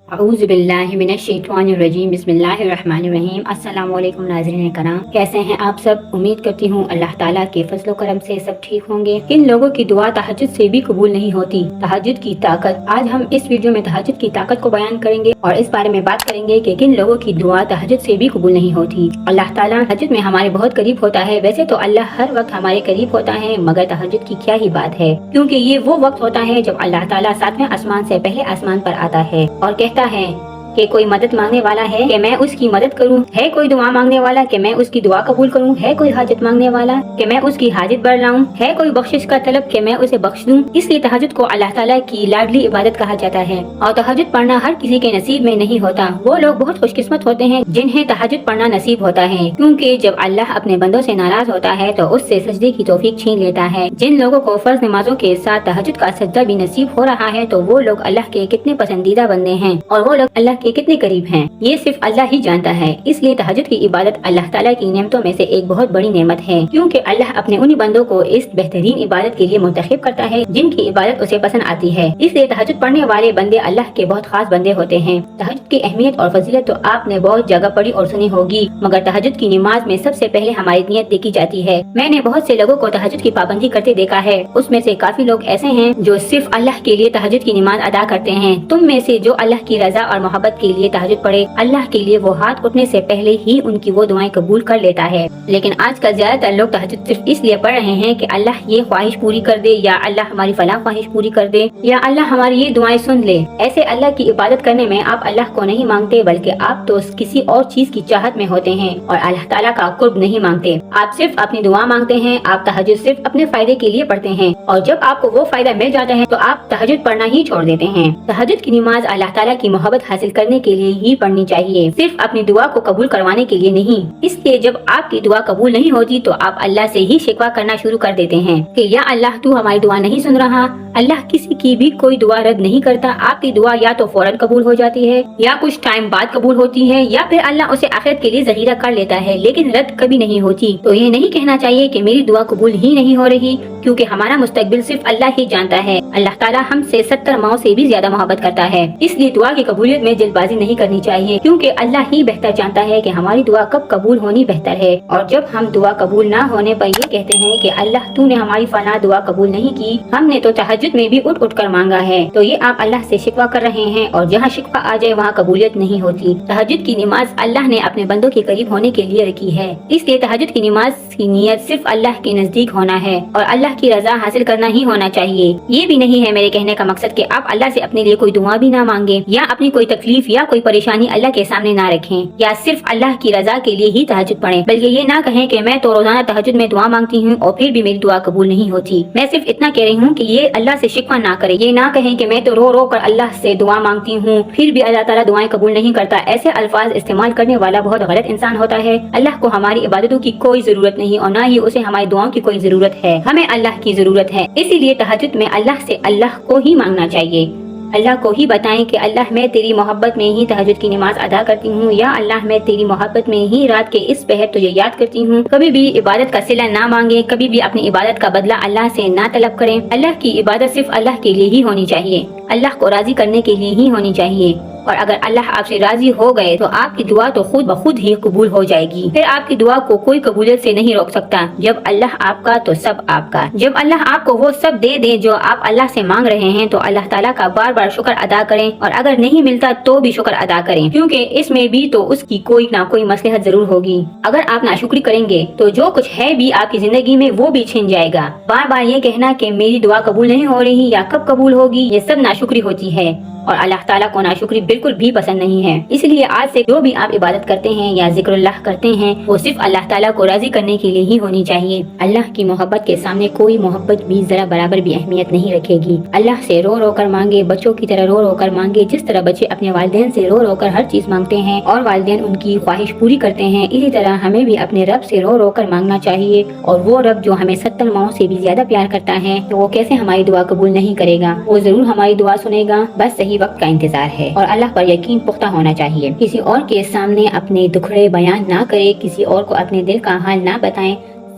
اعوذ باللہ من الشیطان الرجیم بسم اللہ الرحمن الرحیم۔ السلام علیکم ناظرین کرام، کیسے ہیں آپ سب؟ امید کرتی ہوں اللہ تعالیٰ کے فضل و کرم سے سب ٹھیک ہوں گے۔ کن لوگوں کی دعا تہجد سے بھی قبول نہیں ہوتی؟ تہجد کی طاقت۔ آج ہم اس ویڈیو میں تہجد کی طاقت کو بیان کریں گے اور اس بارے میں بات کریں گے کہ کن لوگوں کی دعا تہجد سے بھی قبول نہیں ہوتی۔ اللہ تعالیٰ تہجد میں ہمارے بہت قریب ہوتا ہے۔ ویسے تو اللہ ہر وقت ہمارے قریب ہوتا ہے، مگر تہجد کی کیا ہی بات ہے، کیونکہ یہ وہ وقت ہوتا ہے جب اللہ تعالیٰ ساتویں آسمان سے پہلے آسمان پر آتا ہے اور کہتا ہے کہ کوئی مدد مانگنے والا ہے کہ میں اس کی مدد کروں، ہے کوئی دعا مانگنے والا کہ میں اس کی دعا قبول کروں، ہے کوئی حاجت مانگنے والا کہ میں اس کی حاجت بڑھ لاؤں، ہے کوئی بخشش کا طلب کہ میں اسے بخش دوں۔ اس لیے تہجد کو اللہ تعالیٰ کی لاڈلی عبادت کہا جاتا ہے، اور تہجد پڑھنا ہر کسی کے نصیب میں نہیں ہوتا۔ وہ لوگ بہت خوش قسمت ہوتے ہیں جنہیں تہجد پڑھنا نصیب ہوتا ہے، کیونکہ جب اللہ اپنے بندوں سے ناراض ہوتا ہے تو اس سے سجدے کی توفیق چھین لیتا ہے۔ جن لوگوں کو فرض نمازوں کے ساتھ تہجد کا سجدہ بھی نصیب ہو رہا ہے تو وہ لوگ اللہ کے کتنے پسندیدہ بندے ہیں اور وہ لوگ اللہ کے کتنے قریب ہیں، یہ صرف اللہ ہی جانتا ہے۔ اس لیے تہجد کی عبادت اللہ تعالیٰ کی نعمتوں میں سے ایک بہت بڑی نعمت ہے، کیونکہ اللہ اپنے انہی بندوں کو اس بہترین عبادت کے لیے منتخب کرتا ہے جن کی عبادت اسے پسند آتی ہے۔ اس لیے تہجد پڑھنے والے بندے اللہ کے بہت خاص بندے ہوتے ہیں۔ تہجد کی اہمیت اور فضیلت تو آپ نے بہت جگہ پڑھی اور سنی ہوگی، مگر تہجد کی نماز میں سب سے پہلے ہماری نیت دیکھی جاتی ہے۔ میں نے بہت سے لوگوں کو تہجد کی پابندی کرتے دیکھا ہے، اس میں سے کافی لوگ ایسے ہیں جو صرف اللہ کے لیے تہجد کی نماز ادا کرتے ہیں۔ تم میں سے جو اللہ کی رضا اور محبت کے لیے تہجد پڑھے، اللہ کے لیے وہ ہاتھ اٹھنے سے پہلے ہی ان کی وہ دعائیں قبول کر لیتا ہے۔ لیکن آج کل زیادہ تر لوگ تہجد صرف اس لیے پڑھ رہے ہیں کہ اللہ یہ خواہش پوری کر دے، یا اللہ ہماری فلاں خواہش پوری کر دے، یا اللہ ہماری یہ دعائیں سن لے۔ ایسے اللہ کی عبادت کرنے میں آپ اللہ کو نہیں مانگتے، بلکہ آپ تو کسی اور چیز کی چاہت میں ہوتے ہیں اور اللہ تعالیٰ کا قرب نہیں مانگتے۔ آپ صرف اپنی دعا مانگتے ہیں، آپ تہجد صرف اپنے فائدے کے لیے پڑھتے ہیں، اور جب آپ کو وہ فائدہ مل جاتا ہے تو آپ تہجد پڑھنا ہی چھوڑ دیتے ہیں۔ تہجد کی نماز اللہ تعالیٰ کی محبت حاصل کرنے کے لیے ہی پڑھنی چاہیے، صرف اپنی دعا کو قبول کروانے کے لیے نہیں۔ اس لیے جب آپ کی دعا قبول نہیں ہوتی تو آپ اللہ سے ہی شکوہ کرنا شروع کر دیتے ہیں کہ یا اللہ تو ہماری دعا نہیں سن رہا۔ اللہ کسی کی بھی کوئی دعا رد نہیں کرتا، آپ کی دعا یا تو فوراً قبول ہو جاتی ہے یا کچھ ٹائم بعد قبول ہوتی ہے، یا پھر اللہ اسے آخرت کے لیے ذخیرہ کر لیتا ہے، لیکن رد کبھی نہیں ہوتی۔ تو یہ نہیں کہنا چاہیے کہ میری دعا قبول ہی نہیں ہو رہی، کیونکہ ہمارا مستقبل صرف اللہ ہی جانتا ہے۔ اللہ تعالیٰ ہم سے 70 ماؤں سے بھی زیادہ محبت کرتا ہے، اس لیے دعا کی قبولیت میں جلد بازی نہیں کرنی چاہیے، کیونکہ اللہ ہی بہتر جانتا ہے کہ ہماری دعا کب قبول ہونی بہتر ہے۔ اور جب ہم دعا قبول نہ ہونے پر یہ کہتے ہیں کہ اللہ تو نے ہماری فلاں دعا قبول نہیں کی، ہم نے تو تہجد میں بھی اٹھ کر مانگا ہے، تو یہ آپ اللہ سے شکوہ کر رہے ہیں، اور جہاں شکوہ آ جائے وہاں قبولیت نہیں ہوتی۔ تہجد کی نماز اللہ نے اپنے بندوں کے قریب ہونے کے لیے رکھی ہے، اس لیے تہجد کی نماز کی نیت صرف اللہ کے نزدیک ہونا ہے اور اللہ کی رضا حاصل کرنا ہی ہونا چاہیے۔ یہ بھی نہیں ہے میرے کہنے کا مقصد کہ آپ اللہ سے اپنے لیے کوئی دعا بھی نہ مانگیں، یا اپنی کوئی تکلیف یا کوئی پریشانی اللہ کے سامنے نہ رکھیں، یا صرف اللہ کی رضا کے لیے ہی تہجد پڑھیں، بلکہ یہ نہ کہیں کہ میں تو روزانہ تہجد میں دعا مانگتی ہوں اور پھر بھی میری دعا قبول نہیں ہوتی۔ میں صرف اتنا کہہ رہی ہوں کہ یہ اللہ سے شکوہ نہ کرے، یہ نہ کہیں کہ میں تو رو کر اللہ سے دعا مانگتی ہوں پھر بھی اللہ تعالیٰ دعائیں قبول نہیں کرتا۔ ایسے الفاظ استعمال کرنے والا بہت غلط انسان ہوتا ہے۔ اللہ کو ہماری عبادتوں کی کوئی ضرورت نہیں اور نہ ہی اسے ہماری دعاؤں کی کوئی ضرورت ہے، ہمیں اللہ کی ضرورت ہے۔ اسی لیے تہجد میں اللہ سے اللہ کو ہی مانگنا چاہیے، اللہ کو ہی بتائیں کہ اللہ میں تیری محبت میں ہی تہجد کی نماز ادا کرتی ہوں، یا اللہ میں تیری محبت میں ہی رات کے اس پہر تجھے یاد کرتی ہوں۔ کبھی بھی عبادت کا صلہ نہ مانگیں، کبھی بھی اپنی عبادت کا بدلہ اللہ سے نہ طلب کریں۔ اللہ کی عبادت صرف اللہ کے لیے ہی ہونی چاہیے، اللہ کو راضی کرنے کے لیے ہی ہونی چاہیے، اور اگر اللہ آپ سے راضی ہو گئے تو آپ کی دعا تو خود بخود ہی قبول ہو جائے گی۔ پھر آپ کی دعا کو کوئی قبولیت سے نہیں روک سکتا۔ جب اللہ آپ کا تو سب آپ کا، جب اللہ آپ کو وہ سب دے دے جو آپ اللہ سے مانگ رہے ہیں تو اللہ تعالیٰ کا بار بار شکر ادا کریں، اور اگر نہیں ملتا تو بھی شکر ادا کریں، کیونکہ اس میں بھی تو اس کی کوئی نہ کوئی مصلحت ضرور ہوگی۔ اگر آپ ناشکری کریں گے تو جو کچھ ہے بھی آپ کی زندگی میں وہ بھی چھن جائے گا۔ بار بار یہ کہنا کہ میری دعا قبول نہیں ہو رہی یا کب قبول ہوگی، یہ سب ناشکری ہوتی ہے، اور اللہ تعالیٰ کو ناشکری بالکل بھی پسند نہیں ہے۔ اس لیے آج سے جو بھی آپ عبادت کرتے ہیں یا ذکر اللہ کرتے ہیں وہ صرف اللہ تعالیٰ کو راضی کرنے کے لیے ہی ہونی چاہیے۔ اللہ کی محبت کے سامنے کوئی محبت بھی ذرا برابر بھی اہمیت نہیں رکھے گی۔ اللہ سے رو کر مانگے، بچوں کی طرح رو کر مانگے، جس طرح بچے اپنے والدین سے رو کر ہر چیز مانگتے ہیں اور والدین ان کی خواہش پوری کرتے ہیں، اسی طرح ہمیں بھی اپنے رب سے رو کر مانگنا چاہیے۔ اور وہ رب جو ہمیں 70 ماؤں سے بھی زیادہ پیار کرتا ہے تو وہ کیسے ہماری دعا قبول نہیں کرے گا؟ وہ ضرور ہماری دعا سنے گا، بس صحیح وقت کا انتظار ہے، اور اللہ پر یقین پختہ ہونا چاہیے۔ کسی اور کے سامنے اپنے دکھڑے بیان نہ کرے، کسی اور کو اپنے دل کا حال نہ بتائیں،